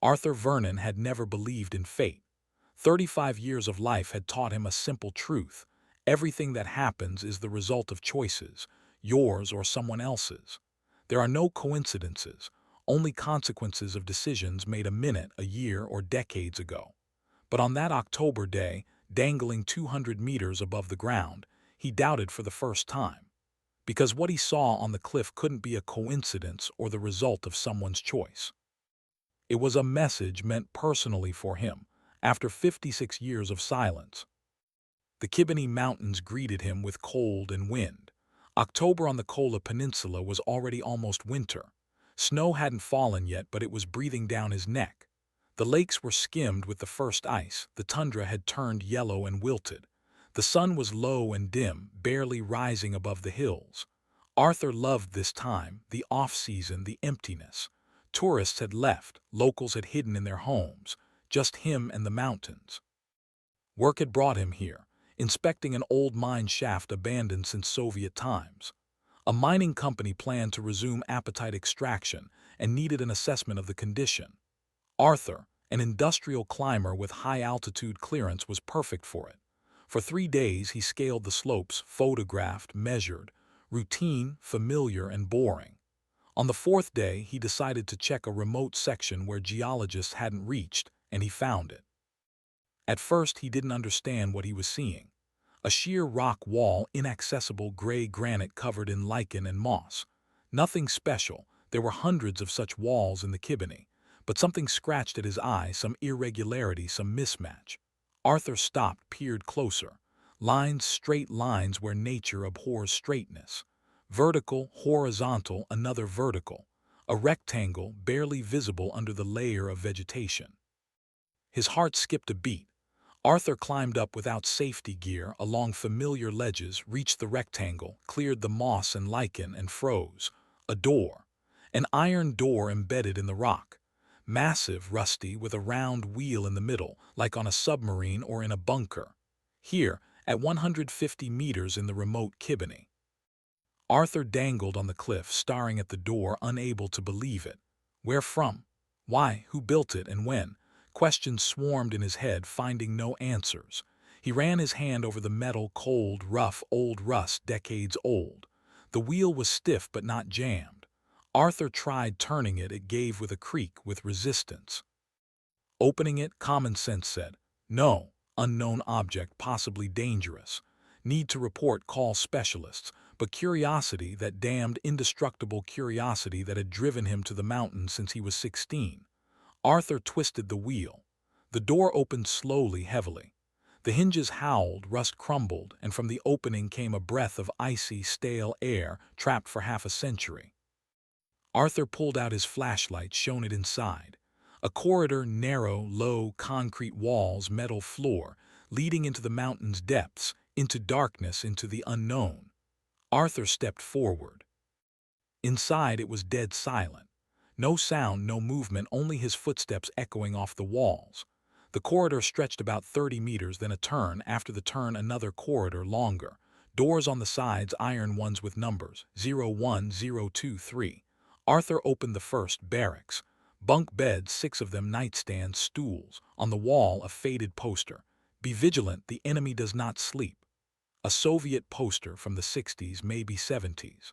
Arthur Vernon had never believed in fate. 35 years of life had taught him a simple truth. Everything that happens is the result of choices, yours or someone else's. There are no coincidences, only consequences of decisions made a minute, a year, or decades ago. But on that October day, dangling 200 meters above the ground, he doubted for the first time. Because what he saw on the cliff couldn't be a coincidence or the result of someone's choice. It was a message meant personally for him, after 56 years of silence. The Kibbeney Mountains greeted him with cold and wind. October on the Kola Peninsula was already almost winter. Snow hadn't fallen yet, but it was breathing down his neck. The lakes were skimmed with the first ice, the tundra had turned yellow and wilted. The sun was low and dim, barely rising above the hills. Arthur loved this time, the off-season, the emptiness. Tourists had left, locals had hidden in their homes, just him and the mountains. Work had brought him here, inspecting an old mine shaft abandoned since Soviet times. A mining company planned to resume apatite extraction and needed an assessment of the condition. Arthur, an industrial climber with high-altitude clearance, was perfect for it. For 3 days he scaled the slopes, photographed, measured, routine, familiar, and boring. On the 4th day, he decided to check a remote section where geologists hadn't reached, and he found it. At first, he didn't understand what he was seeing. A sheer rock wall, inaccessible gray granite covered in lichen and moss. Nothing special, there were hundreds of such walls in the Kibbeney, but something scratched at his eye, some irregularity, some mismatch. Arthur stopped, peered closer. Lines, straight lines where nature abhors straightness. Vertical, horizontal, another vertical. A rectangle, barely visible under the layer of vegetation. His heart skipped a beat. Arthur climbed up without safety gear along familiar ledges, reached the rectangle, cleared the moss and lichen, and froze. A door. An iron door embedded in the rock. Massive, rusty, with a round wheel in the middle, like on a submarine or in a bunker. Here, at 150 meters in the remote Kibbeney. Arthur dangled on the cliff, staring at the door, unable to believe it. Where from? Why? Who built it and when? Questions swarmed in his head, finding no answers. He ran his hand over the metal, cold, rough, old rust, decades old. The wheel was stiff but not jammed. Arthur tried turning it, it gave with a creak, with resistance. Opening it, common sense said, no, unknown object, possibly dangerous. Need to report, call specialists. But curiosity, that damned indestructible curiosity that had driven him to the mountains since he was 16. Arthur twisted the wheel. The door opened slowly, heavily. The hinges howled, rust crumbled, and from the opening came a breath of icy, stale air, trapped for half a century. Arthur pulled out his flashlight, shone it inside. A corridor, narrow, low, concrete walls, metal floor, leading into the mountain's depths, into darkness, into the unknown. Arthur stepped forward. Inside it was dead silent. No sound, no movement, only his footsteps echoing off the walls. The corridor stretched about 30 meters, then a turn, after the turn another corridor longer. Doors on the sides, iron ones with numbers, 01, 02, 3. Arthur opened the first, barracks. Bunk beds, 6 of them, nightstands, stools. On the wall, a faded poster. Be vigilant, the enemy does not sleep. A Soviet poster from the 60s, maybe 70s.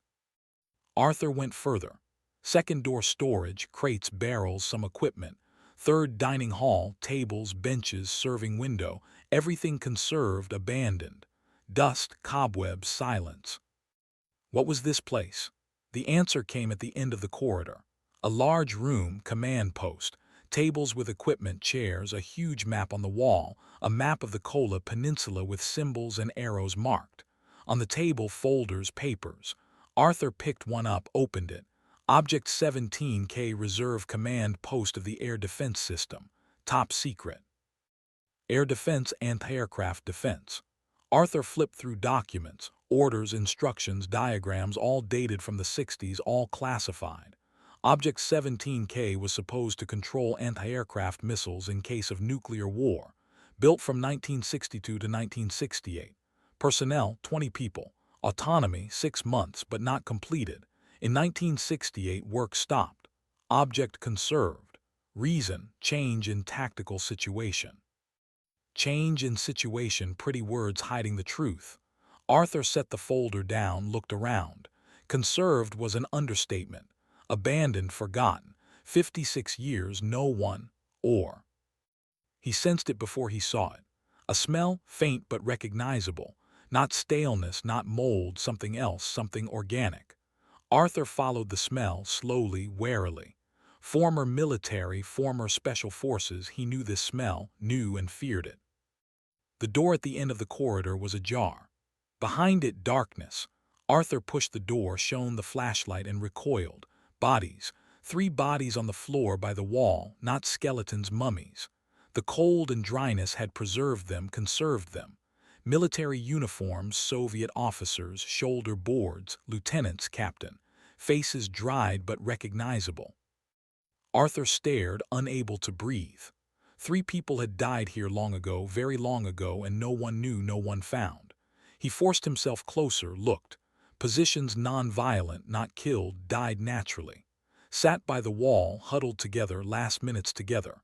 Arthur went further. Second door, storage, crates, barrels, some equipment. Third, dining hall, tables, benches, serving window, everything conserved, abandoned. Dust, cobwebs, silence. What was this place? The answer came at the end of the corridor. A large room, command post, tables with equipment, chairs, a huge map on the wall, a map of the Kola Peninsula with symbols and arrows marked. On the table, folders, papers. Arthur picked one up, opened it. Object 17K, Reserve Command Post of the Air Defense System. Top secret. Air Defense, Anti-Aircraft Defense. Arthur flipped through documents, orders, instructions, diagrams, all dated from the 60s, all classified. Object 17K was supposed to control anti-aircraft missiles in case of nuclear war. Built from 1962 to 1968. Personnel, 20 people. Autonomy, 6 months, but not completed. In 1968, work stopped. Object conserved. Reason, change in tactical situation. Change in situation, pretty words hiding the truth. Arthur set the folder down, looked around. Conserved was an understatement. Abandoned, forgotten. 56 years, no one, or. He sensed it before he saw it. A smell, faint but recognizable. Not staleness, not mold, something else, something organic. Arthur followed the smell, slowly, warily. Former military, former special forces, he knew this smell, knew and feared it. The door at the end of the corridor was ajar. Behind it, darkness. Arthur pushed the door, shone the flashlight, and recoiled. Bodies. 3 bodies on the floor by the wall, not skeletons, mummies. The cold and dryness had preserved them, conserved them. Military uniforms, Soviet officers, shoulder boards, lieutenants, captain. Faces dried but recognizable. Arthur stared, unable to breathe. 3 people had died here long ago, very long ago, and no one knew, no one found. He forced himself closer, looked. Positions non-violent, not killed, died naturally. Sat by the wall, huddled together, last minutes together.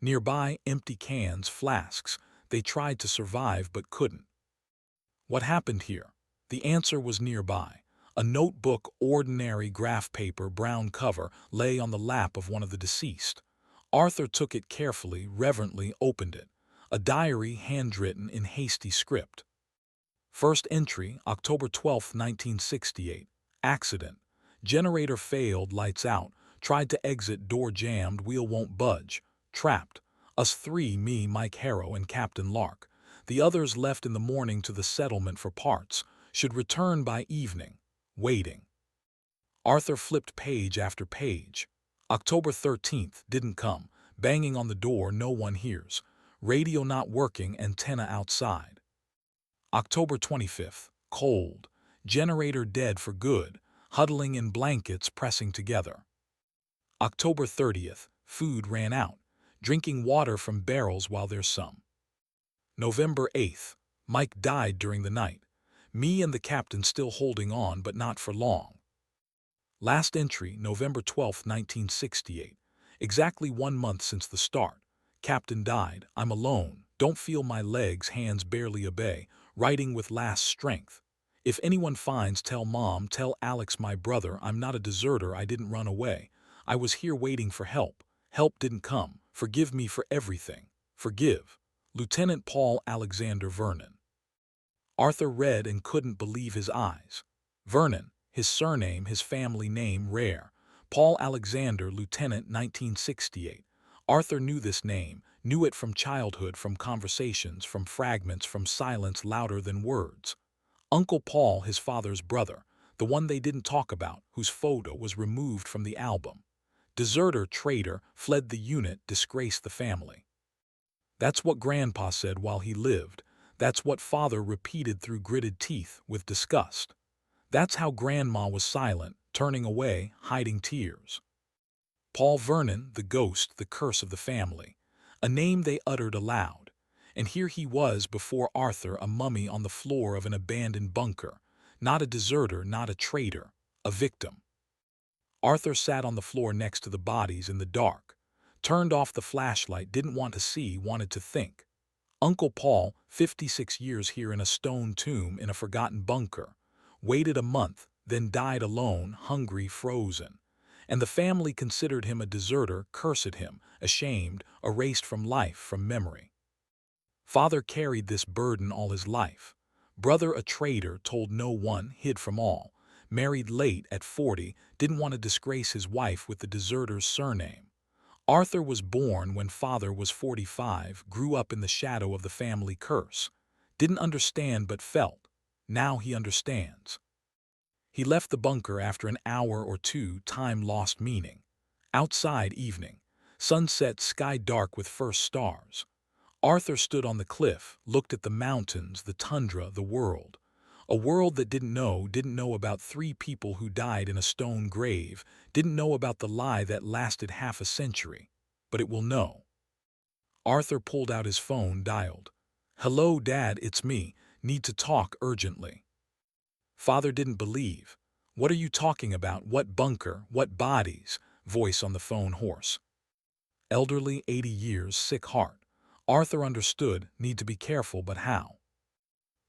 Nearby, empty cans, flasks. They tried to survive but couldn't. What happened here? The answer was nearby. A notebook, ordinary graph paper, brown cover, lay on the lap of one of the deceased. Arthur took it carefully, reverently, opened it. A diary, handwritten in hasty script. First entry, October 12, 1968. Accident. Generator failed, lights out. Tried to exit, door jammed, wheel won't budge. Trapped. Us 3, me, Mike Harrow, and Captain Lark. The others left in the morning to the settlement for parts. Should return by evening. Waiting. Arthur flipped page after page. October 13th, didn't come. Banging on the door, no one hears. Radio not working, antenna outside. October 25th, cold. Generator dead for good. Huddling in blankets, pressing together. October 30th, food ran out. Drinking water from barrels while there's some. November 8th, Mike died during the night. Me and the captain still holding on, but not for long. Last entry, November 12, 1968. Exactly 1 month since the start. Captain died. I'm alone. Don't feel my legs, hands barely obey. Writing with last strength. If anyone finds, tell Mom, tell Alex, my brother, I'm not a deserter, I didn't run away. I was here waiting for help. Help didn't come. Forgive me for everything. Forgive. Lieutenant Paul Alexander Vernon. Arthur read and couldn't believe his eyes. Vernon, his surname, his family name, rare. Paul Alexander, Lieutenant, 1968. Arthur knew this name, knew it from childhood, from conversations, from fragments, from silence louder than words. Uncle Paul, his father's brother, the one they didn't talk about, whose photo was removed from the album. Deserter, traitor, fled the unit, disgraced the family. That's what Grandpa said while he lived. That's what Father repeated through gritted teeth, with disgust. That's how Grandma was silent, turning away, hiding tears. Paul Vernon, the ghost, the curse of the family. A name they uttered aloud. And here he was before Arthur, a mummy on the floor of an abandoned bunker. Not a deserter, not a traitor, a victim. Arthur sat on the floor next to the bodies in the dark. Turned off the flashlight, didn't want to see, wanted to think. Uncle Paul, 56 years here in a stone tomb in a forgotten bunker. Waited a month, then died alone, hungry, frozen. And the family considered him a deserter, cursed him, ashamed, erased from life, from memory. Father carried this burden all his life. Brother a traitor, told no one, hid from all. Married late at 40, didn't want to disgrace his wife with the deserter's surname. Arthur was born when Father was 45, grew up in the shadow of the family curse. Didn't understand but felt. Now he understands. He left the bunker after an hour or two, time lost meaning. Outside, evening. Sunset, sky dark with first stars. Arthur stood on the cliff, looked at the mountains, the tundra, the world. A world that didn't know about 3 people who died in a stone grave, didn't know about the lie that lasted half a century. But it will know. Arthur pulled out his phone, dialed. Hello, Dad, it's me. Need to talk urgently. Father didn't believe. What are you talking about? What bunker? What bodies? Voice on the phone hoarse. Elderly, 80 years, sick heart. Arthur understood, need to be careful, but how?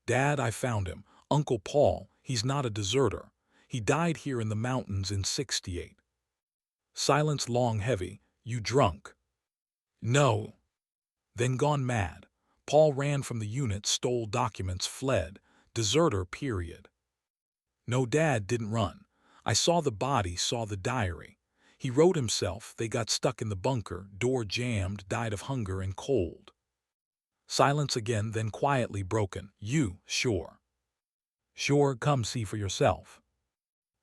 Dad, I found him. Uncle Paul, he's not a deserter. He died here in the mountains in 68. Silence long heavy. You drunk? No. Then gone mad. Paul ran from the unit, stole documents, fled. Deserter, period. No, Dad didn't run. I saw the body, saw the diary. He wrote himself, they got stuck in the bunker, door jammed, died of hunger and cold. Silence again, then quietly broken. You, sure. Sure, come see for yourself.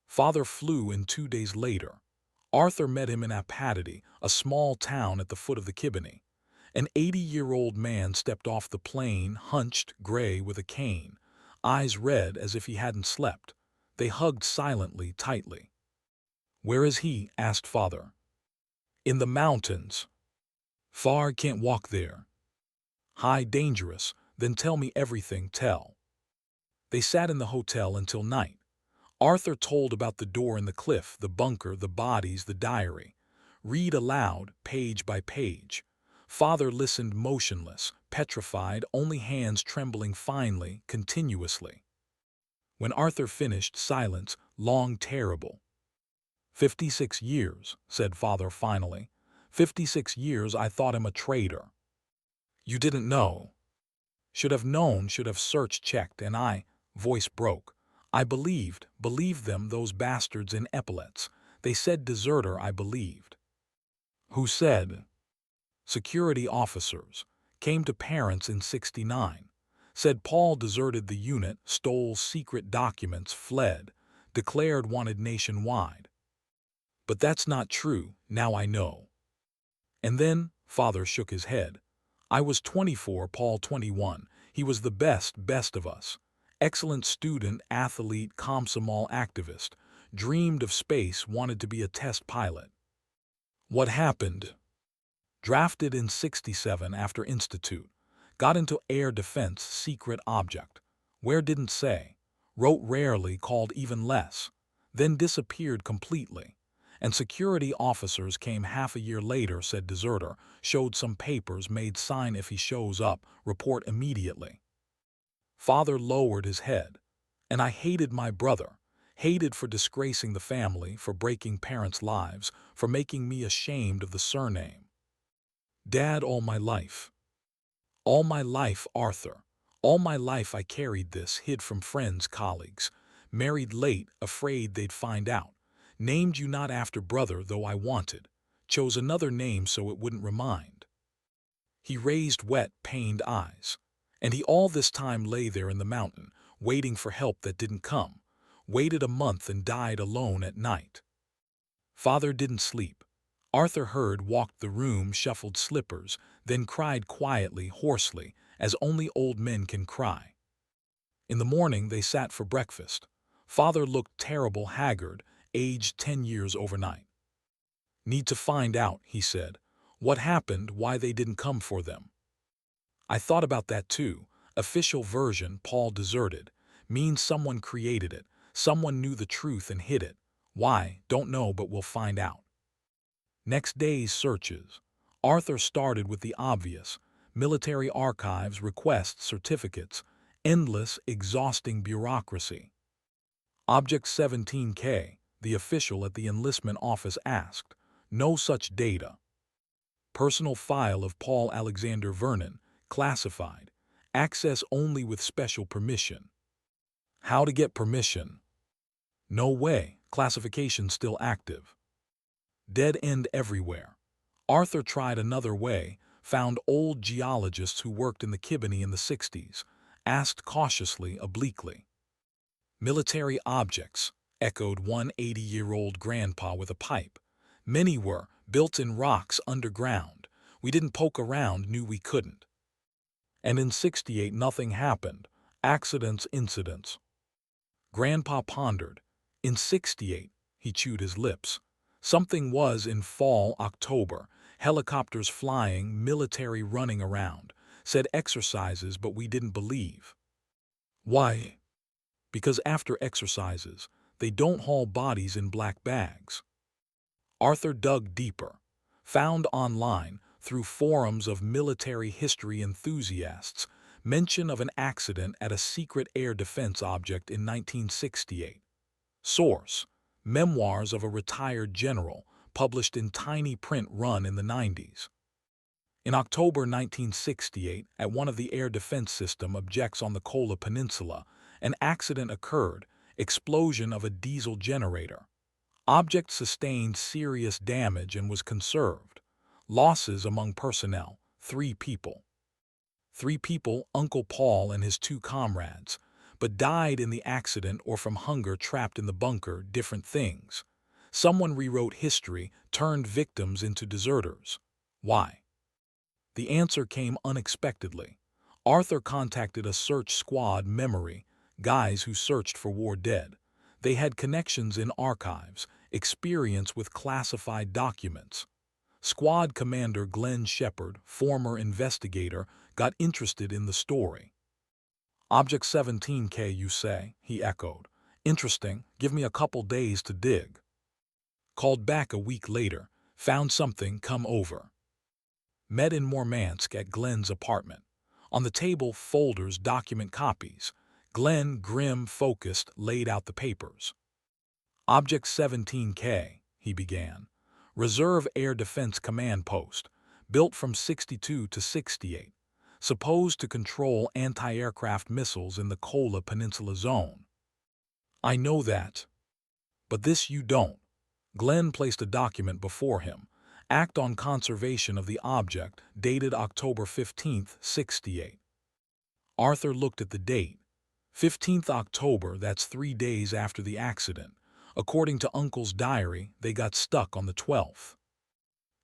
Father flew in 2 days later. Arthur met him in Apatity, a small town at the foot of the Kibbeney. An 80-year-old man stepped off the plane, hunched, gray, with a cane, eyes red as if he hadn't slept. They hugged silently, tightly. Where is he? Asked Father. In the mountains. Far, can't walk there. High, dangerous. Then tell me everything, tell. They sat in the hotel until night. Arthur told about the door in the cliff, the bunker, the bodies, the diary. Read aloud, page by page. Father listened motionless, petrified, only hands trembling finely, continuously. When Arthur finished, silence, long, terrible. 56 years, said Father finally. 56 years I thought him a traitor. You didn't know. Should have known, should have searched, checked, and I, voice broke. I believed them, those bastards in epaulets. They said deserter, I believed. Who said? Security officers. Came to parents in 69. Said Paul deserted the unit, stole secret documents, fled, declared wanted nationwide. But that's not true, now I know. And then, Father shook his head. I was 24, Paul 21. He was the best of us. Excellent student, athlete, Komsomol activist. Dreamed of space, wanted to be a test pilot. What happened? Drafted in 67 after Institute. Got into air defense, secret object. Where didn't say. Wrote rarely, called even less. Then disappeared completely. And security officers came half a year later, said deserter, showed some papers, made sign if he shows up, report immediately. Father lowered his head. And I hated my brother. Hated for disgracing the family, for breaking parents' lives, for making me ashamed of the surname. Dad, all my life. All my life, Arthur. All my life I carried this, hid from friends, colleagues. Married late, afraid they'd find out. Named you not after brother, though I wanted. Chose another name so it wouldn't remind. He raised wet, pained eyes. And he all this time lay there in the mountain, waiting for help that didn't come. Waited a month and died alone at night. Father didn't sleep. Arthur heard, walked the room, shuffled slippers, then cried quietly, hoarsely, as only old men can cry. In the morning they sat for breakfast. Father looked terrible, haggard, aged 10 years overnight. Need to find out, he said. What happened, why they didn't come for them. I thought about that too. Official version, Paul deserted. Means someone created it. Someone knew the truth and hid it. Why, don't know, but we'll find out. Next day's searches. Arthur started with the obvious. Military archives, requests, certificates. Endless, exhausting bureaucracy. Object 17K, the official at the enlistment office asked. No such data. Personal file of Paul Alexander Vernon, classified. Access only with special permission. How to get permission? No way, classification still active. Dead end everywhere. Arthur tried another way, found old geologists who worked in the Kibbeney in the 60s, asked cautiously, obliquely. Military objects, echoed one 80-year-old grandpa with a pipe. Many were, built in rocks underground. We didn't poke around, knew we couldn't. And in 68 nothing happened. Accidents, incidents. Grandpa pondered. In 68, he chewed his lips. Something was in fall, October. Helicopters flying, military running around. Said exercises, but we didn't believe. Why? Because after exercises, they don't haul bodies in black bags. Arthur dug deeper. Found online through forums of military history enthusiasts, mention of an accident at a secret air defense object in 1968. Source: Memoirs of a Retired General, published in tiny print run in the 90s. In October 1968, at one of the air defense system objects on the Kola Peninsula, an accident occurred, explosion of a diesel generator. Object sustained serious damage and was conserved. Losses among personnel: 3 people. 3 people, Uncle Paul and his 2 comrades, but died in the accident or from hunger trapped in the bunker, different things. Someone rewrote history, turned victims into deserters. Why? The answer came unexpectedly. Arthur contacted a search squad memory, guys who searched for war dead. They had connections in archives, experience with classified documents. Squad commander Glenn Shepard, former investigator, got interested in the story. Object 17K, you say? He echoed. Interesting, give me a couple days to dig. Called back a week later, found something, come over. Met in Murmansk at Glenn's apartment. On the table, folders, document copies. Glenn, grim, focused, laid out the papers. Object 17K, he began. Reserve Air Defense Command Post, built from 62 to 68, supposed to control anti-aircraft missiles in the Kola Peninsula zone. I know that. But this you don't. Glenn placed a document before him. Act on Conservation of the Object, dated October 15, 68. Arthur looked at the date. 15th October, that's 3 days after the accident. According to Uncle's diary, they got stuck on the 12th.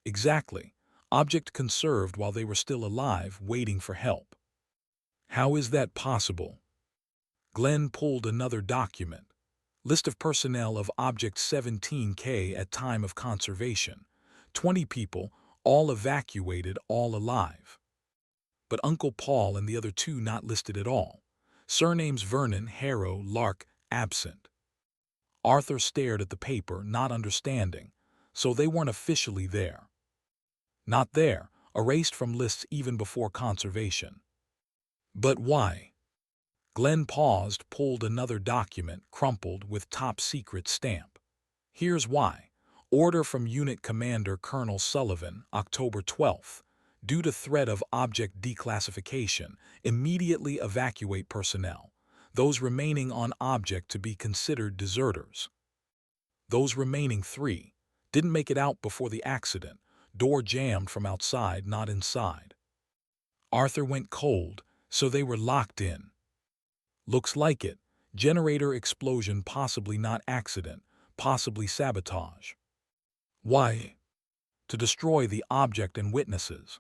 Exactly. Object conserved while they were still alive, waiting for help. How is that possible? Glenn pulled another document. List of personnel of Object 17K at time of conservation. 20 people, all evacuated, all alive. But Uncle Paul and the other 2 not listed at all. Surnames Vernon, Harrow, Lark, absent. Arthur stared at the paper, not understanding. So they weren't officially there. Not there, erased from lists even before conservation. But why? Glenn paused, pulled another document, crumpled, with top secret stamp. Here's why. Order from Unit Commander Colonel Sullivan, October 12th. Due to threat of object declassification, immediately evacuate personnel. Those remaining on object to be considered deserters. Those remaining 3 didn't make it out before the accident. Door jammed from outside, not inside. Arthur went cold, so they were locked in. Looks like it. Generator explosion, possibly not accident, possibly sabotage. Why? To destroy the object and witnesses.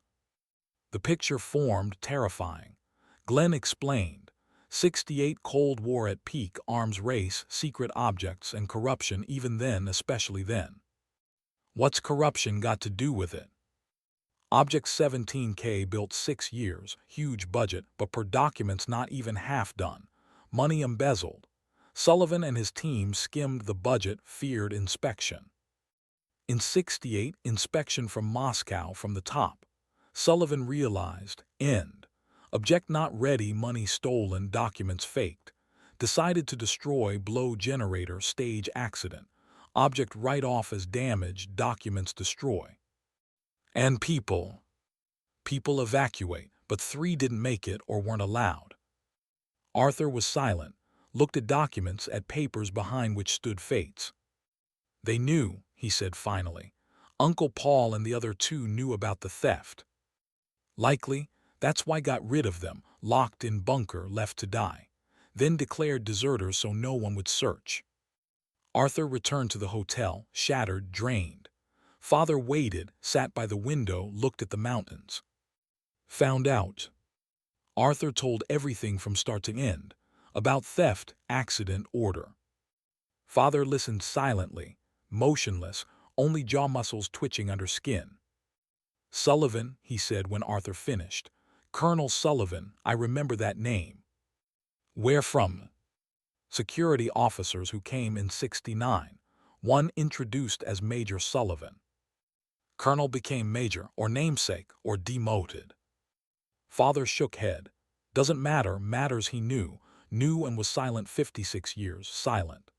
The picture formed, terrifying. Glenn explained. 68 Cold War at peak, arms race, secret objects, and corruption, even then, especially then. What's corruption got to do with it? Object 17K built 6 years, huge budget, but per documents not even half done. Money embezzled. Sullivan and his team skimmed the budget, feared inspection. In 68, inspection from Moscow from the top. Sullivan realized, end. Object not ready, money stolen, documents faked. Decided to destroy, blow generator, stage accident. Object write off as damaged, documents destroy. And people. People evacuate, but 3 didn't make it or weren't allowed. Arthur was silent, looked at documents, at papers behind which stood fates. They knew, he said finally. Uncle Paul and the other 2 knew about the theft. Likely, that's why got rid of them, locked in bunker, left to die. Then declared deserters so no one would search. Arthur returned to the hotel, shattered, drained. Father waited, sat by the window, looked at the mountains. Found out. Arthur told everything from start to end. About theft, accident, order. Father listened silently, motionless, only jaw muscles twitching under skin. Sullivan, he said when Arthur finished. Colonel Sullivan, I remember that name. Where from? Security officers who came in 69. One introduced as Major Sullivan. Colonel became major, or namesake, or demoted. Father shook head. Doesn't matter, matters he knew and was silent 56 years, silent.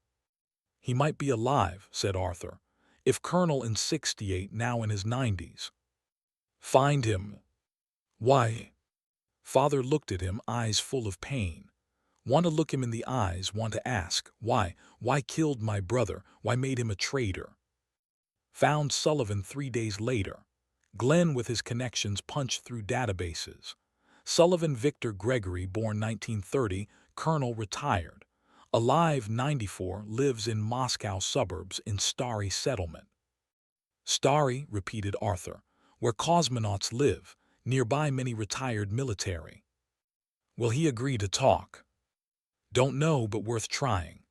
He might be alive, said Arthur. If Colonel in 68, now in his 90s. Find him. Why? Father looked at him, eyes full of pain. Want to look him in the eyes, want to ask, why? Why killed my brother? Why made him a traitor? Found Sullivan 3 days later. Glenn with his connections punched through databases. Sullivan Victor Gregory, born 1930, colonel, retired. Alive 94, lives in Moscow suburbs in Stary Settlement. Stary, repeated Arthur, where cosmonauts live, nearby many retired military. Will he agree to talk? Don't know, but worth trying.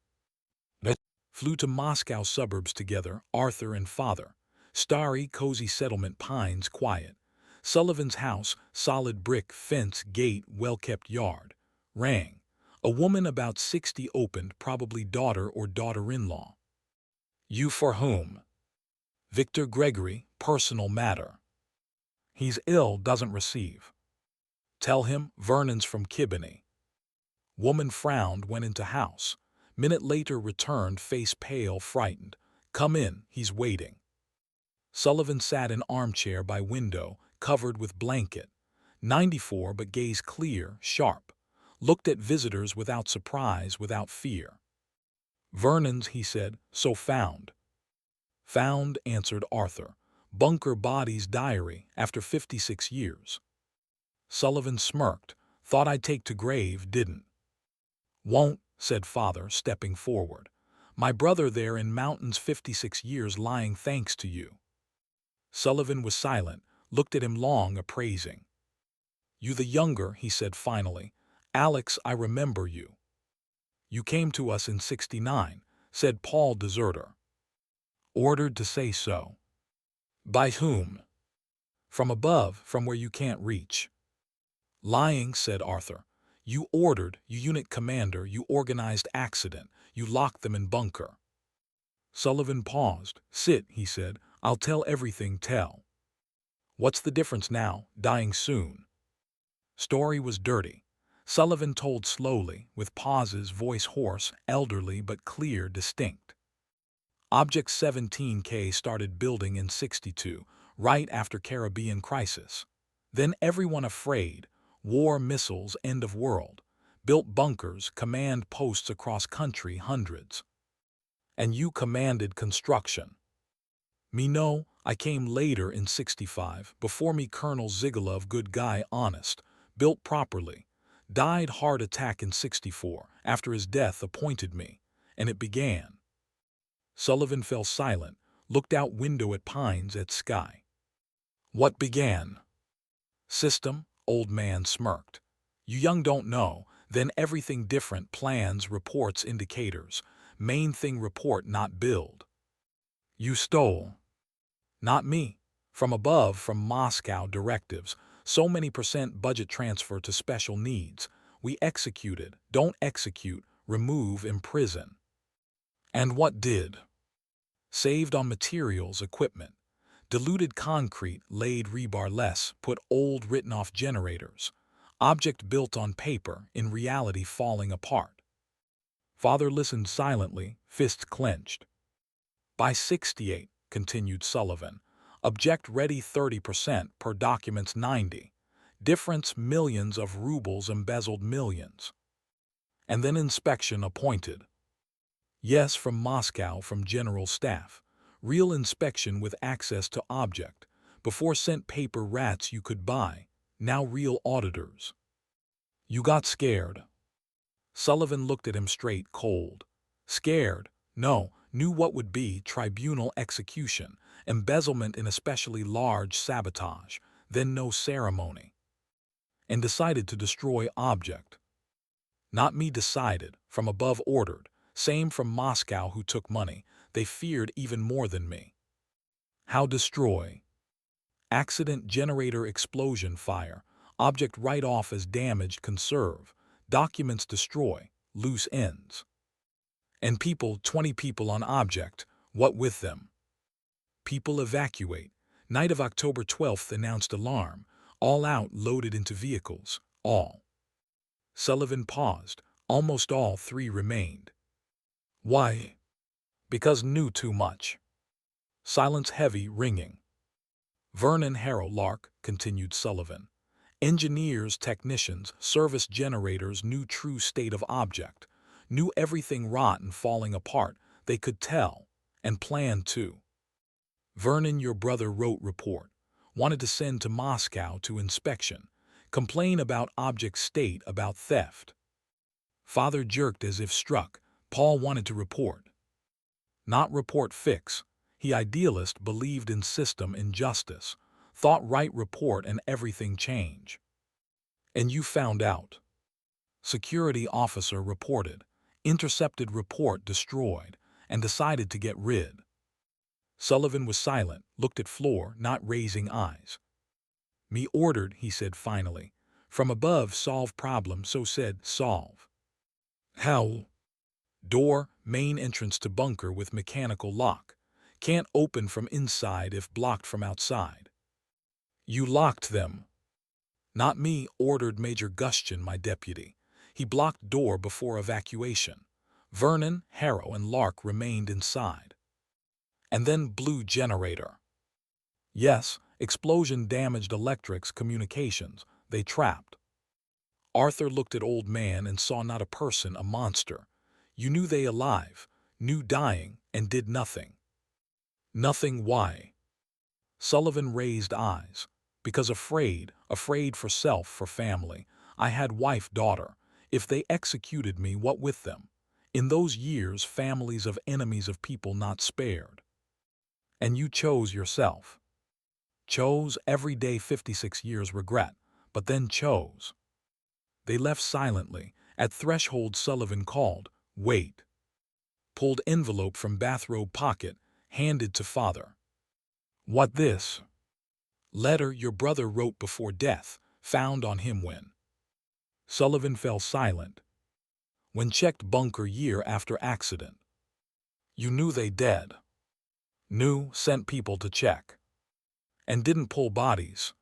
They flew to Moscow suburbs together, Arthur and Father. Stary, cozy settlement, pines, quiet. Sullivan's house, solid brick, fence, gate, well-kept yard. Rang. A woman about 60 opened, probably daughter or daughter-in-law. You for whom? Victor Gregory, personal matter. He's ill, doesn't receive. Tell him, Vernon's from Kibbeney. Woman frowned, went into house. Minute later returned, face pale, frightened. Come in, he's waiting. Sullivan sat in armchair by window, covered with blanket. 94, but gaze clear, sharp. Looked at visitors without surprise, without fear. Vernon's, he said, so found. Found, answered Arthur. Bunker Body's diary, after 56 years. Sullivan smirked. Thought I'd take to grave, didn't. Won't, said Father, stepping forward. My brother there in mountains 56 years lying thanks to you. Sullivan was silent, looked at him long, appraising. You the younger, he said finally. Alex, I remember you. You came to us in 69, said Paul, deserter. Ordered to say so. By whom? From above, from where you can't reach. Lying, said Arthur. You ordered, you unit commander, you organized accident, you locked them in bunker. Sullivan paused. Sit, he said. I'll tell everything, tell. What's the difference now, dying soon? Story was dirty. Sullivan told slowly, with pauses, voice hoarse, elderly but clear, distinct. Object 17K started building in 62, right after Caribbean crisis. Then everyone afraid, war, missiles, end of world. Built bunkers, command posts across country, hundreds. And you commanded construction. Me no, I came later in 65, before me Colonel Zigulov, good guy, honest, built properly. Died heart attack in 64, after his death appointed me, and it began. Sullivan fell silent, looked out window at pines, at sky. What began? System, old man smirked. You young don't know, then everything different, plans, reports, indicators. Main thing report, not build. You stole. Not me. From above, from Moscow, directives. So many % budget transfer to special needs. We executed, don't execute, remove, imprison. And what did? Saved on materials, equipment. Diluted concrete, laid rebar less, put old written-off generators. Object built on paper, in reality falling apart. Father listened silently, fists clenched. By 68, continued Sullivan, object ready 30%, per documents 90. Difference millions of rubles, embezzled millions. And then inspection appointed. Yes, from Moscow, from General Staff. Real inspection with access to object. Before sent paper rats you could buy, now real auditors. You got scared. Sullivan looked at him straight, cold. Scared? No, knew what would be tribunal execution, embezzlement in especially large sabotage, then no ceremony. And decided to destroy object. Not me decided, from above ordered, same from Moscow who took money, they feared even more than me. How destroy? Accident, generator, explosion, fire, object write off as damaged, conserve, documents destroy, loose ends. And people, 20 people on object, what with them? People evacuate, Night of October 12th announced alarm. All out loaded into vehicles. All. Sullivan paused. Almost all three remained. Why? Because knew too much. Silence heavy, ringing. Vernon Harrow Lark, continued Sullivan. Engineers, technicians, service generators knew true state of object, knew everything rotten falling apart, they could tell, and plan too. Vernon, your brother, wrote report, wanted to send to Moscow to inspection, complain about object state, about theft. Father jerked as if struck. Paul wanted to report. Not report fix. He idealist, believed in system, in justice, thought right report and everything change. And you found out. Security officer reported, intercepted report destroyed, and decided to get rid. Sullivan was silent, looked at floor, not raising eyes. Me ordered, he said finally. From above, solve problem, so said, solve. How? Door, main entrance to bunker with mechanical lock. Can't open from inside if blocked from outside. You locked them. Not me, ordered Major Gustian, my deputy. He blocked door before evacuation. Vernon, Harrow, and Lark remained inside. And then blew generator. Yes, explosion damaged electrics, communications. They trapped. Arthur looked at old man and saw not a person, a monster. You knew they alive, knew dying, and did nothing. Nothing why? Sullivan raised eyes. Because afraid for self, for family. I had wife, daughter. If they executed me, what with them? In those years, families of enemies of people not spared. And you chose yourself. Chose every day 56 years regret, but then chose. They left silently. At threshold Sullivan called, wait. Pulled envelope from bathrobe pocket, handed to father. What this? Letter your brother wrote before death, found on him when. Sullivan fell silent. When checked bunker year after accident. You knew they dead. Knew, sent people to check. And didn't pull bodies.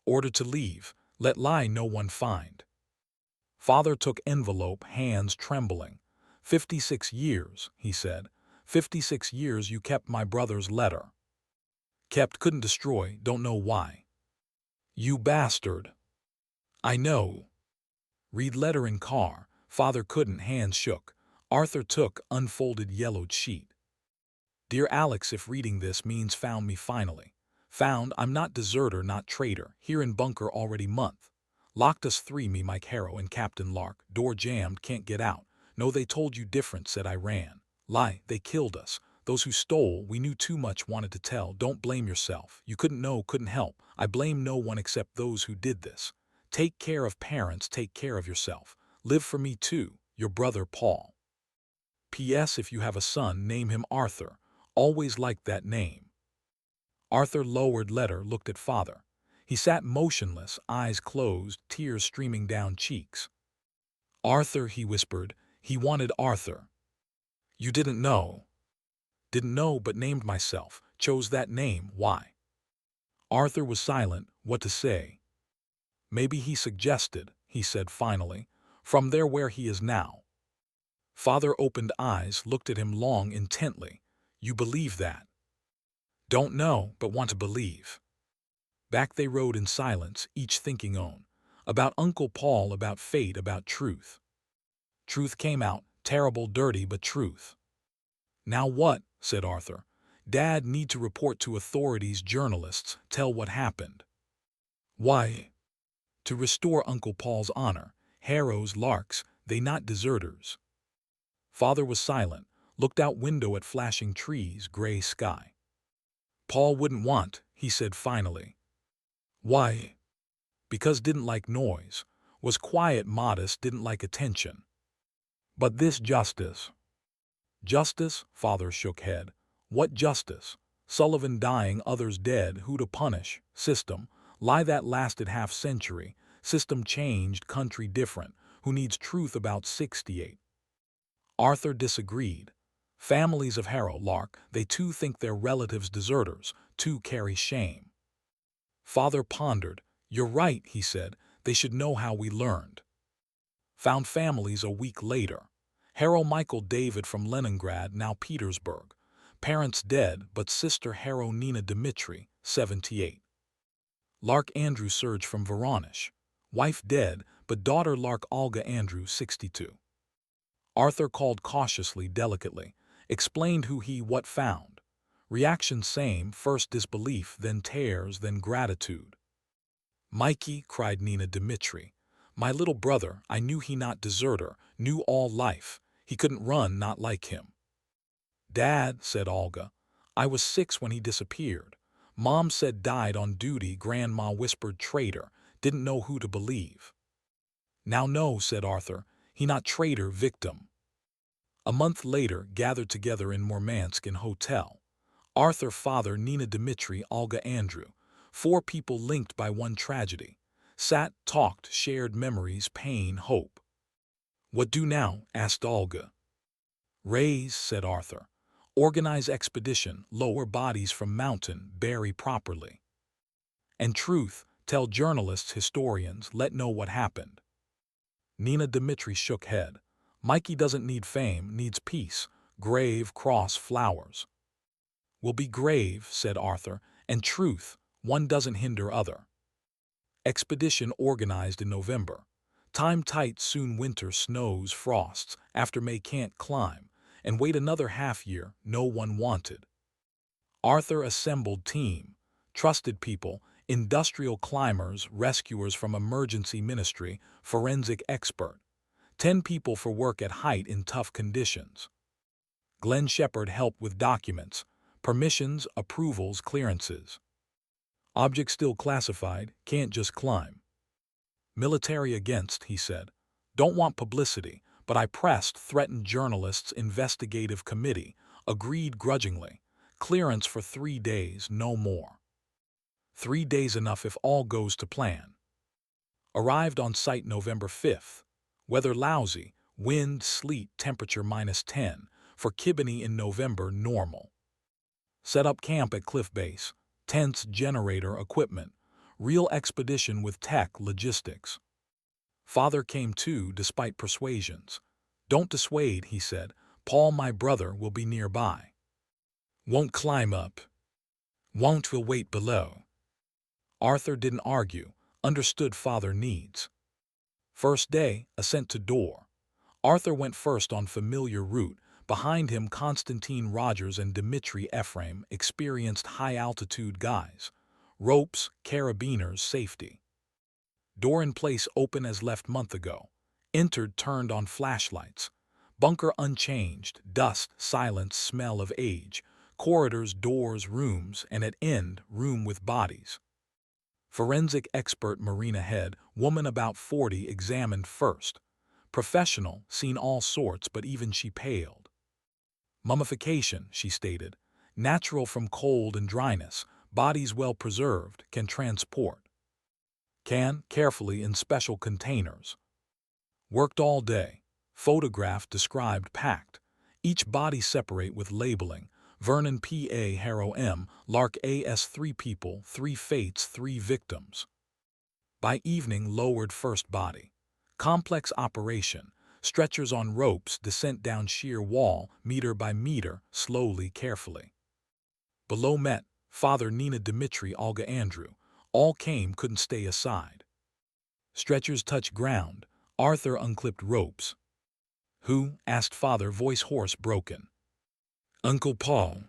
Order to leave, let lie no one find. Father took envelope, hands trembling. 56 years, he said. 56 years you kept my brother's letter. Kept, couldn't destroy, don't know why. You bastard. I know. Read letter in car. Father couldn't, hands shook. Arthur took, unfolded yellowed sheet. Dear Alex, if reading this means found me finally. Found, I'm not deserter, not traitor, here in bunker already month. Locked us three, me, Mike Harrow, and Captain Lark. Door jammed, can't get out. No, they told you different, said I ran. Lie, they killed us. Those who stole, we knew too much, wanted to tell. Don't blame yourself. You couldn't know, couldn't help. I blame no one except those who did this. Take care of parents, take care of yourself. Live for me too, your brother Paul. P.S. If you have a son, name him Arthur. Always liked that name. Arthur lowered letter, looked at father. He sat motionless, eyes closed, tears streaming down cheeks. Arthur, he whispered. He wanted Arthur. You didn't know. Didn't know, but named myself. Chose that name, why? Arthur was silent, what to say. Maybe he suggested, he said finally, from there where he is now. Father opened eyes, looked at him long, intently. You believe that? Don't know, but want to believe. Back they rode in silence, each thinking on. About Uncle Paul, about fate, about truth. Truth came out, terrible, dirty, but truth. Now what? Said Arthur. Dad need to report to authorities, journalists, tell what happened. Why? To restore Uncle Paul's honor. Harrow's, Lark's, they not deserters. Father was silent, looked out window at flashing trees, gray sky. Paul wouldn't want, he said finally. Why? Because didn't like noise, was quiet, modest, didn't like attention. But this justice. Justice? Father shook head. What justice? Sullivan dying, others dead, who to punish? System. Lie that lasted half century. System changed, country different. Who needs truth about 68? Arthur disagreed. Families of Harrow, Lark, they too think their relatives deserters. too carry shame. Father pondered. You're right, he said. They should know how we learned. Found families a week later. Harrow Michael David from Leningrad, now Petersburg. Parents dead, but sister Harrow Nina Dmitri, 78. Lark Andrew Serge from Voronezh. Wife dead, but daughter Lark Olga Andrew, 62. Arthur called cautiously, delicately. Explained who he what found. Reaction same, first disbelief, then tears, then gratitude. Mikey, cried Nina Dmitri. My little brother, I knew he not deserter, knew all life. He couldn't run, not like him. Dad, said Olga. I was 6 when he disappeared. Mom said died on duty, Grandma whispered traitor, didn't know who to believe. Now no, said Arthur, he not traitor, victim. A month later, gathered together in Murmansk in hotel. Arthur, father, Nina Dmitri, Olga Andrew. 4 people linked by one tragedy. Sat, talked, shared memories, pain, hope. What do now? Asked Olga. Raise, said Arthur. Organize expedition, lower bodies from mountain, bury properly. And truth, tell journalists, historians, let know what happened. Nina Dmitri shook head. Mikey doesn't need fame, needs peace. Grave, cross, flowers. Will be grave, said Arthur, and truth, one doesn't hinder other. Expedition organized in November. Time tight, soon winter, snows, frosts, after May can't climb, and wait another half year, no one wanted. Arthur assembled team, trusted people, industrial climbers, rescuers from emergency ministry, forensic expert. 10 people for work at height in tough conditions. Glenn Shepard helped with documents, permissions, approvals, clearances. Object still classified, can't just climb. Military against, he said. Don't want publicity, but I pressed, threatened journalists, investigative committee, agreed grudgingly. Clearance for 3 days, no more. 3 days enough if all goes to plan. Arrived on site November 5th. Weather lousy, wind, sleet, temperature -10. For Kibbeney in November, normal. Set up camp at cliff base. Tents, generator, equipment. Real expedition with tech, logistics. Father came too, despite persuasions. Don't dissuade, he said. Paul, my brother, will be nearby. Won't climb up. Won't will wait below. Arthur didn't argue, understood father needs. First day, ascent to door. Arthur went first on familiar route. Behind him, Konstantin Rogers and Dmitri Ephraim, experienced high-altitude guys. Ropes, carabiners, safety. Door in place, open as left month ago. Entered, turned on flashlights. Bunker unchanged, dust, silence, smell of age. Corridors, doors, rooms, and at end, room with bodies. Forensic expert Marina Head, woman about 40, examined first. Professional, seen all sorts, but even she paled. Mummification, she stated. Natural from cold and dryness, bodies well preserved, can transport. Can, carefully in special containers. Worked all day. Photographed, described, packed. Each body separate with labeling. Vernon P.A. Harrow M. Lark A.S. 3 people, 3 fates, 3 victims. By evening, lowered first body. Complex operation. Stretchers on ropes, descent down sheer wall, meter by meter, slowly, carefully. Below met, father Nina Dmitri, Olga Andrew. All came, couldn't stay aside. Stretchers touch ground. Arthur unclipped ropes. Who? Asked father, voice hoarse, broken. Uncle Paul.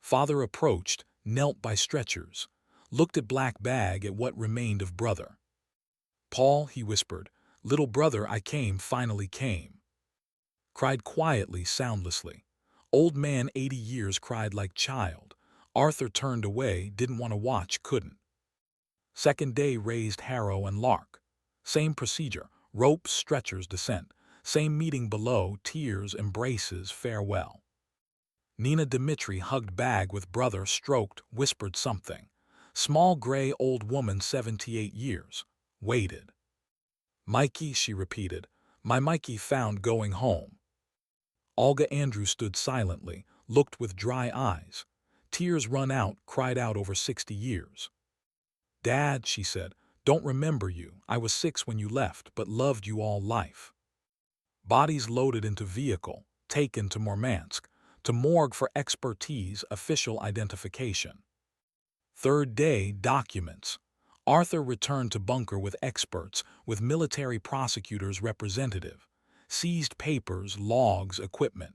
Father approached, knelt by stretchers. Looked at black bag, at what remained of brother. Paul, he whispered. Little brother, I came, finally came. Cried quietly, soundlessly. Old man, 80 years, cried like child. Arthur turned away, didn't want to watch, couldn't. Second day, raised Harrow and Lark. Same procedure, ropes, stretchers, descent. Same meeting below, tears, embraces, farewell. Nina Dmitri hugged bag with brother, stroked, whispered something. Small gray old woman, 78 years. Waited. Mikey, she repeated. My Mikey found going home. Olga Andrew stood silently, looked with dry eyes. Tears run out, cried out over 60 years. Dad, she said, don't remember you. I was 6 when you left, but loved you all life. Bodies loaded into vehicle, taken to Murmansk, to morgue for expertise, official identification. Third day, documents. Arthur returned to bunker with experts, with military prosecutors representative. Seized papers, logs, equipment.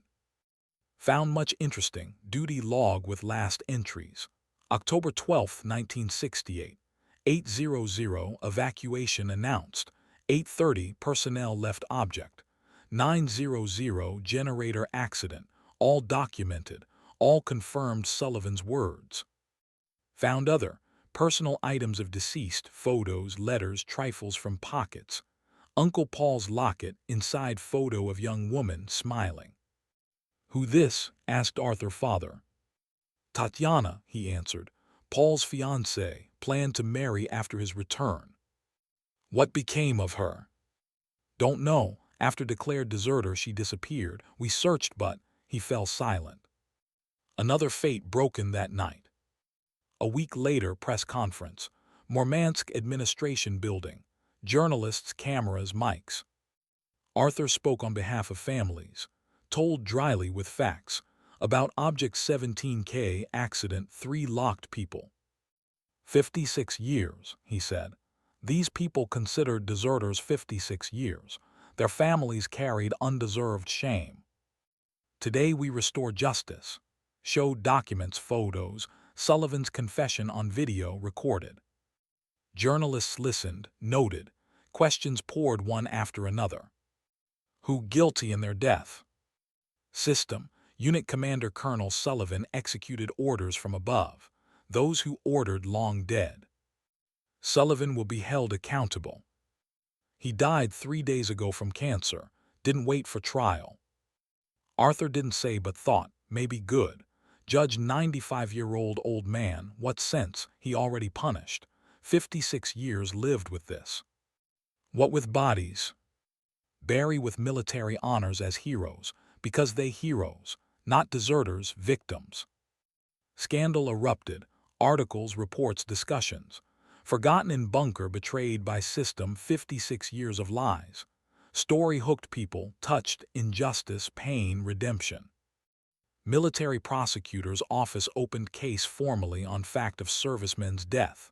Found much interesting, duty log with last entries. October 12, 1968. 8:00 evacuation announced. 8:30 personnel left object. 9:00 generator accident, all documented, all confirmed Sullivan's words. Found other personal items of deceased, photos, letters, trifles from pockets. Uncle Paul's locket, inside photo of young woman smiling. Who this? Asked Arthur father. Tatiana, he answered, Paul's fiancée, planned to marry after his return. What became of her? Don't know. After declared deserter she disappeared. We searched but he fell silent. Another fate broken that night. A week later, press conference. Murmansk Administration Building. Journalists, cameras, mics. Arthur spoke on behalf of families. Told dryly with facts. About Object 17K accident, 3 locked people. 56 years, he said. These people considered deserters 56 years. Their families carried undeserved shame. Today we restore justice. Showed documents, photos, Sullivan's confession on video recorded. Journalists listened, noted. Questions poured one after another. Who guilty in their death? System. Unit Commander Colonel Sullivan executed orders from above. Those who ordered long dead. Sullivan will be held accountable. He died 3 days ago from cancer. Didn't wait for trial. Arthur didn't say but thought, maybe good. Judge 95-year-old old man, what sense, he already punished. 56 years lived with this. What with bodies? Bury with military honors as heroes, because they heroes, not deserters, victims. Scandal erupted, articles, reports, discussions. Forgotten in bunker, betrayed by system, 56 years of lies. Story hooked people, touched, injustice, pain, redemption. Military prosecutor's office opened case formally on fact of servicemen's death.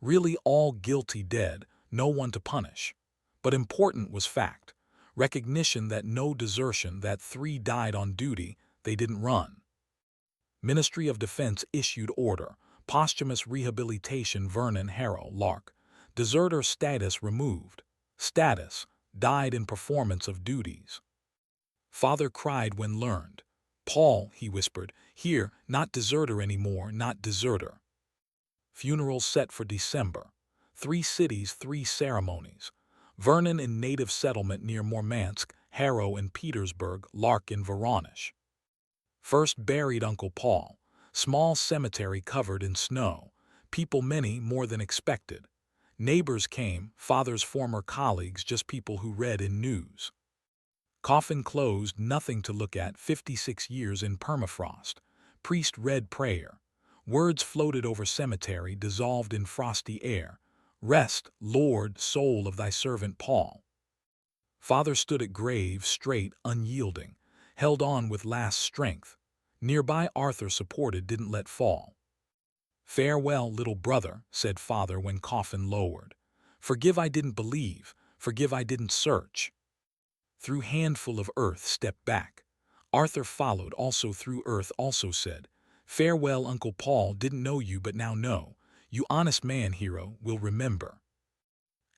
Really all guilty dead, no one to punish. But important was fact. Recognition that no desertion, that 3 died on duty, they didn't run. Ministry of Defense issued order. Posthumous rehabilitation Vernon Harrow, Lark. Deserter status removed. Status, died in performance of duties. Father cried when learned. Paul, he whispered, here, not deserter anymore, not deserter. Funeral set for December. 3 cities, 3 ceremonies. Vernon in native settlement near Murmansk, Harrow in Petersburg, Lark in Voronezh. First buried Uncle Paul. Small cemetery covered in snow. People many, more than expected. Neighbors came, father's former colleagues, just people who read in news. Coffin closed, nothing to look at, 56 years in permafrost. Priest read prayer. Words floated over cemetery, dissolved in frosty air. Rest, Lord, soul of thy servant Paul. Father stood at grave, straight, unyielding, held on with last strength. Nearby Arthur supported, didn't let fall. Farewell, little brother, said father when coffin lowered. Forgive I didn't believe, forgive I didn't search. Through handful of earth stepped back. Arthur followed, also through earth, also said, farewell, Uncle Paul, didn't know you but now know. You honest man, hero, will remember.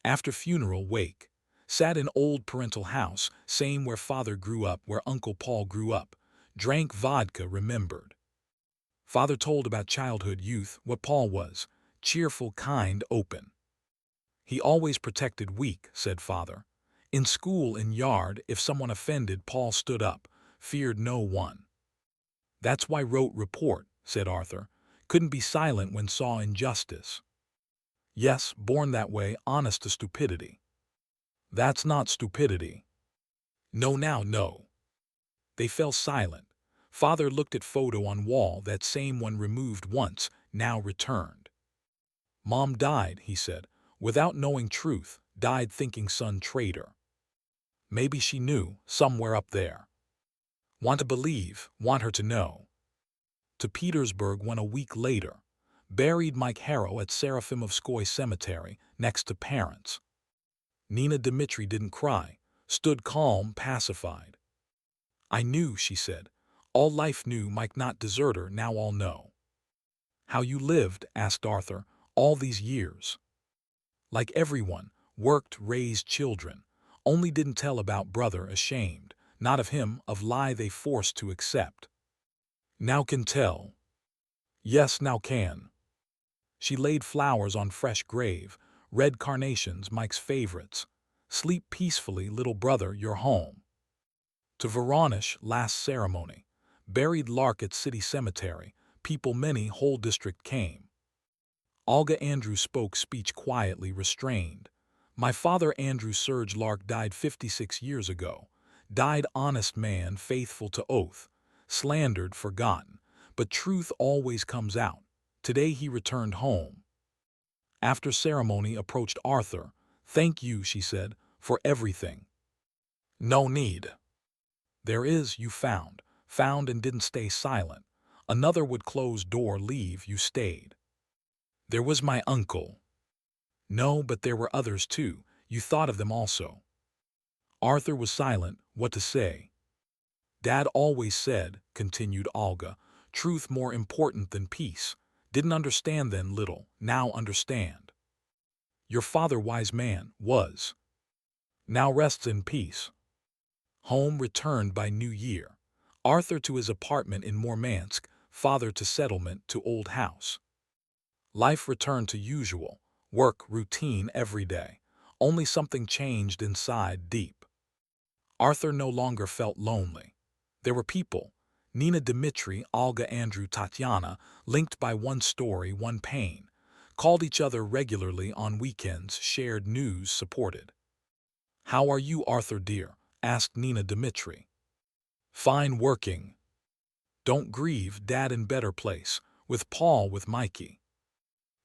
After funeral, wake. Sat in old parental house, same where father grew up, where Uncle Paul grew up. Drank vodka, remembered. Father told about childhood, youth, what Paul was. Cheerful, kind, open. He always protected weak, said father. In school, in yard, if someone offended, Paul stood up, feared no one. That's why wrote report, said Arthur. Couldn't be silent when saw injustice. Yes, born that way, honest to stupidity. That's not stupidity. No now, no. They fell silent. Father looked at photo on wall, that same one removed once, now returned. Mom died, he said, without knowing truth, died thinking son traitor. Maybe she knew, somewhere up there. Want to believe, want her to know. To Petersburg went a week later. Buried Mike Harrow at Serafimовskoye Cemetery, next to parents. Nina Dmitri didn't cry, stood calm, pacified. I knew, she said. All life knew Mike not deserter, now all know. How you lived, asked Arthur, all these years. Like everyone, worked, raised children. Only didn't tell about brother, ashamed. Not of him, of lie they forced to accept. Now can tell. Yes, now can. She laid flowers on fresh grave, red carnations, Mike's favorites. Sleep peacefully, little brother, you're home. To Voronezh, last ceremony. Buried Lark at city cemetery. People many, whole district came. Olga Andrew spoke speech quietly, restrained. My father Andrew Serge Lark died 56 years ago. Died honest man, faithful to oath. Slandered, forgotten. But truth always comes out. Today he returned home. After ceremony approached Arthur. Thank you, she said, for everything. No need. There is, you found and didn't stay silent. Another would close door, leave, you stayed. There was my uncle. No, but there were others too, you thought of them also. Arthur was silent, what to say. Dad always said, continued Olga, truth more important than peace. Didn't understand then, little, now understand. Your father, wise man, was. Now rests in peace. Home returned by New Year. Arthur to his apartment in Murmansk, father to settlement, to old house. Life returned to usual, work, routine every day. Only something changed inside, deep. Arthur no longer felt lonely. There were people, Nina Dmitri, Olga Andrew, Tatiana, linked by one story, one pain. Called each other regularly on weekends, shared news, supported. How are you, Arthur dear? Asked Nina Dmitri. Fine, working. Don't grieve, Dad in better place, with Paul, with Mikey.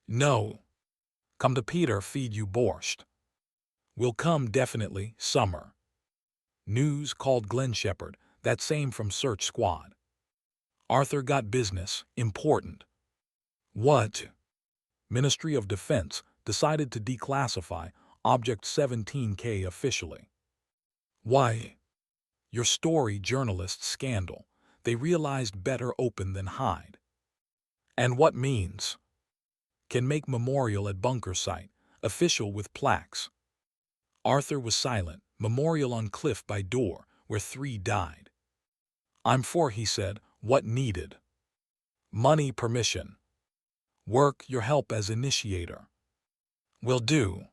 No. Come to Peter, feed you borscht. Will come definitely, summer. News called Glenn Shepard, that same from search squad. Arthur got business, important. What? Ministry of Defense decided to declassify Object 17K officially. Why? Your story, journalist scandal. They realized better open than hide. And what means? Can make memorial at bunker site, official with plaques. Arthur was silent, memorial on cliff by door, where 3 died. I'm for, he said, what needed? Money, permission. Work, your help as initiator. Will do.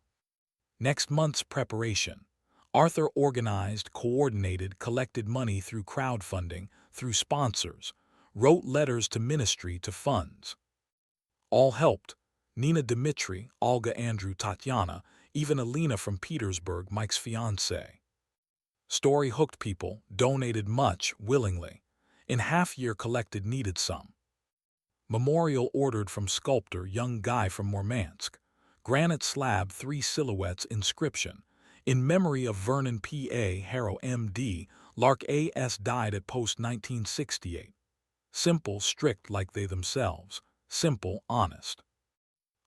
Next month's preparation. Arthur organized, coordinated, collected money through crowdfunding, through sponsors, wrote letters to ministry, to funds. All helped. Nina Dmitri, Olga Andrew, Tatiana, even Alina from Petersburg, Mike's fiancée. Story hooked people, donated much, willingly. In half-year collected, needed some. Memorial ordered from sculptor, young guy from Murmansk. Granite slab, 3 silhouettes, inscription. In memory of Vernon P.A. Harrow, M.D., Lark A.S. died at post 1968. Simple, strict like they themselves. Simple, honest.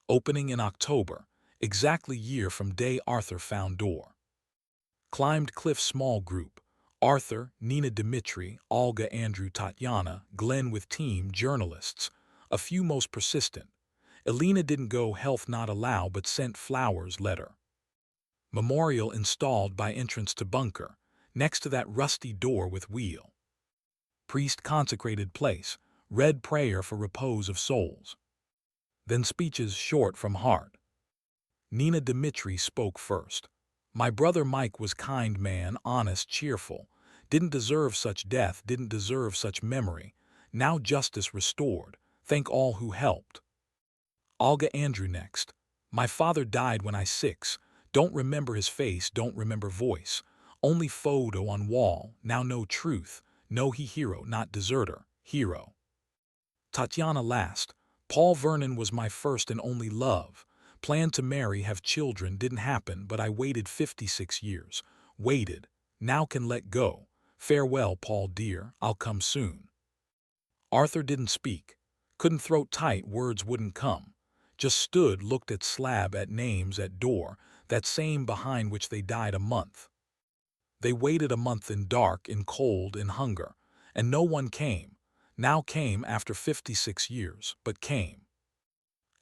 Opening in October, exactly year from day Arthur found door. Climbed cliff, small group. Arthur, Nina Dmitri, Olga Andrew, Tatiana, Glenn with team, journalists. A few most persistent. Elena didn't go, health not allow, but sent flowers, letter. Memorial installed by entrance to bunker, next to that rusty door with wheel. Priest consecrated place, read prayer for repose of souls. Then speeches short from heart. Nina Dmitri spoke first. My brother Mike was kind man, honest, cheerful. Didn't deserve such death, didn't deserve such memory. Now justice restored. Thank all who helped. Olga Andrew next. My father died when I 6. Don't remember his face, don't remember voice. Only photo on wall, now no truth. No, he hero, not deserter, hero. Tatiana last. Paul Vernon was my first and only love. Planned to marry, have children, didn't happen, but I waited 56 years. Waited. Now can let go. Farewell, Paul dear, I'll come soon. Arthur didn't speak. Couldn't throat tight, words wouldn't come. Just stood, looked at slab, at names, at door, that same behind which they died a month. They waited a month in dark, in cold, in hunger, and no one came. Now came after 56 years, but came.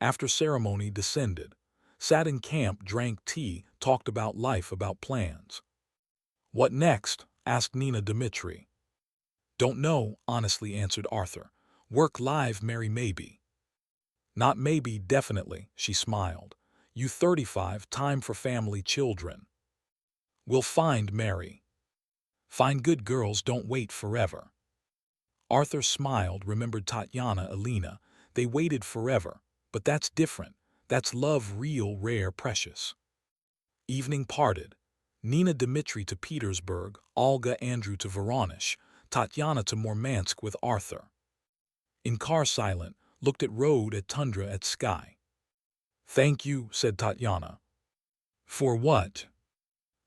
After ceremony descended. Sat in camp, drank tea, talked about life, about plans. What next? Asked Nina Dmitri. Don't know, honestly answered Arthur. Work live, marry maybe. Not maybe, definitely, she smiled. You 35, time for family, children. We'll find Mary. Find good girls, don't wait forever. Arthur smiled, remembered Tatiana, Alina. They waited forever, but that's different. That's love, real, rare, precious. Evening parted. Nina Dmitri to Petersburg, Olga Andrew to Voronezh, Tatiana to Murmansk with Arthur. In car silent, looked at road, at tundra, at sky. Thank you, said Tatiana. For what?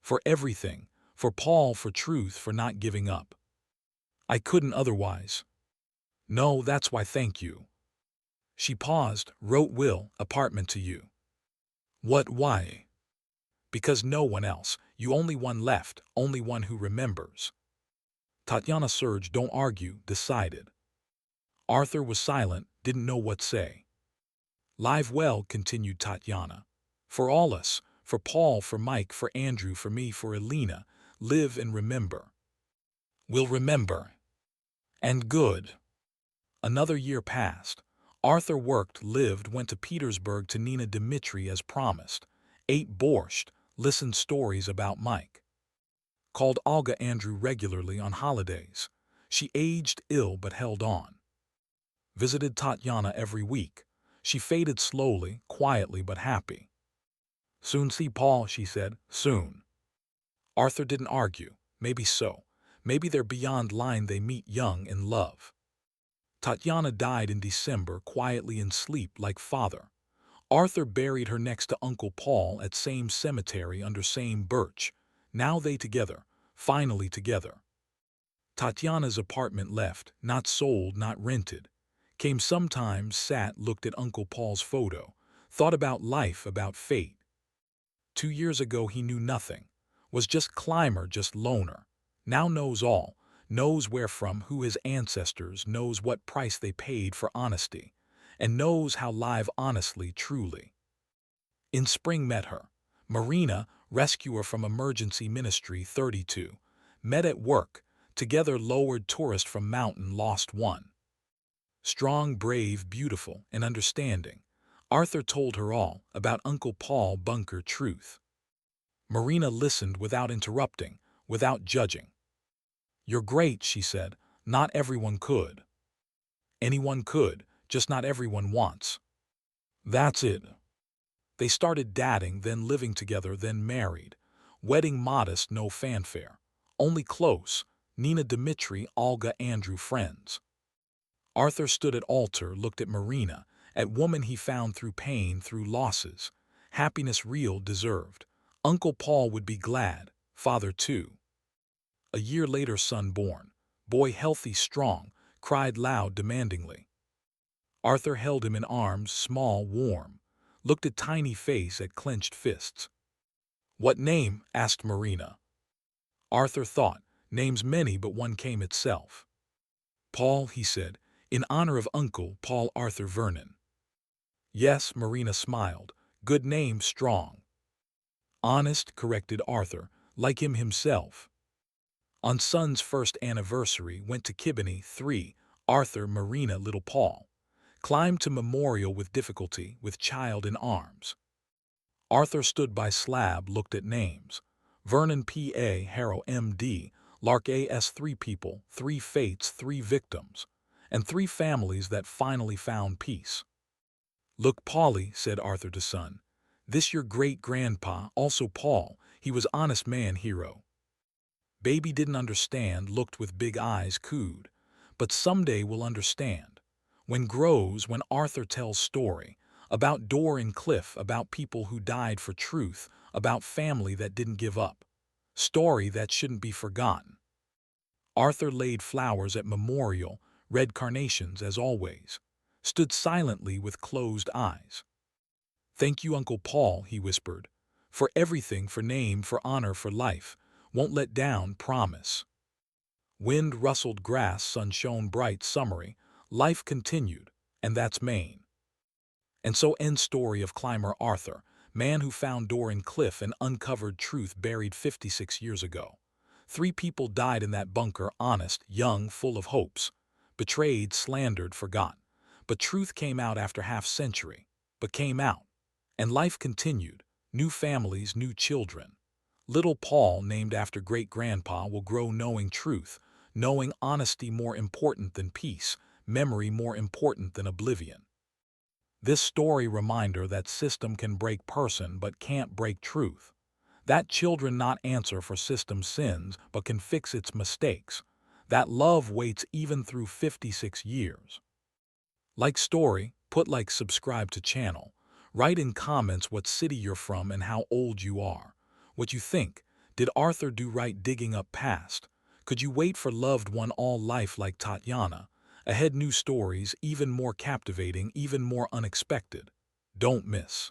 For everything. For Paul, for truth, for not giving up. I couldn't otherwise. No, that's why, thank you. She paused, wrote will, apartment to you. What, why? Because no one else, you only one left, only one who remembers. Tatiana surged, don't argue, decided. Arthur was silent, didn't know what say. Live well, continued Tatiana. For all us, for Paul, for Mike, for Andrew, for me, for Alina, live and remember. We'll remember. And good. Another year passed. Arthur worked, lived, went to Petersburg to Nina Dmitri as promised. Ate borscht, listened stories about Mike. Called Olga Andrew regularly on holidays. She aged ill but held on. Visited Tatiana every week. She faded slowly, quietly but happy. Soon see Paul, she said, soon. Arthur didn't argue. Maybe so. Maybe they're beyond line, they meet young in love. Tatiana died in December, quietly in sleep like father. Arthur buried her next to Uncle Paul at same cemetery under same birch. Now they together, finally together. Tatiana's apartment left, not sold, not rented. Came sometimes, sat, looked at Uncle Paul's photo, thought about life, about fate. 2 years ago he knew nothing, was just climber, just loner. Now knows all, knows where from, who his ancestors, knows what price they paid for honesty, and knows how live honestly, truly. In spring met her. Marina, rescuer from emergency ministry 32, met at work, together lowered tourist from mountain, lost one. Strong, brave, beautiful, and understanding. Arthur told her all about Uncle Paul, bunker, truth. Marina listened without interrupting, without judging. You're great, she said. Not everyone could. Anyone could, just not everyone wants. That's it. They started dating, then living together, then married. Wedding modest, no fanfare. Only close. Nina Dmitri, Olga Andrew friends. Arthur stood at altar, looked at Marina, at woman he found through pain, through losses. Happiness real, deserved. Uncle Paul would be glad, father too. A year later, son born. Boy healthy, strong, cried loud, demandingly. Arthur held him in arms, small, warm. Looked at tiny face, at clenched fists. What name? Asked Marina. Arthur thought. Names many, but one came itself. Paul, he said, in honor of Uncle Paul Arthur Vernon. Yes, Marina smiled. Good name, strong. Honest, corrected Arthur, like him himself. On son's first anniversary, went to Kibbeney 3, Arthur, Marina, little Paul. Climbed to memorial with difficulty, with child in arms. Arthur stood by slab, looked at names. Vernon P.A., Harrow M.D., Lark A.S. 3 people, 3 fates, 3 victims, and 3 families that finally found peace. Look, Paulie, said Arthur to son. This your great-grandpa, also Paul, he was honest man, hero. Baby didn't understand, looked with big eyes, cooed. But someday we'll understand. When Arthur tells story, about door and cliff, about people who died for truth, about family that didn't give up. Story that shouldn't be forgotten. Arthur laid flowers at memorial, red carnations as always, stood silently with closed eyes. Thank you, Uncle Paul, he whispered, for everything, for name, for honor, for life. Won't let down, promise. Wind rustled grass, sun shone bright, summery. Life continued, and that's Maine. And so ends story of climber Arthur, man who found door in cliff and uncovered truth buried 56 years ago. 3 people died in that bunker, honest, young, full of hopes. Betrayed, slandered, forgotten. But truth came out after half-century. But came out. And life continued. New families, new children. Little Paul, named after great-grandpa, will grow knowing truth, knowing honesty more important than peace, memory more important than oblivion. This story reminder that system can break person but can't break truth. That children not answer for system sins but can fix its mistakes. That love waits even through 56 years. Like story, put like, subscribe to channel. Write in comments what city you're from and how old you are. What you think. Did Arthur do right digging up past? Could you wait for loved one all life like Tatiana? Ahead new stories, even more captivating, even more unexpected. Don't miss.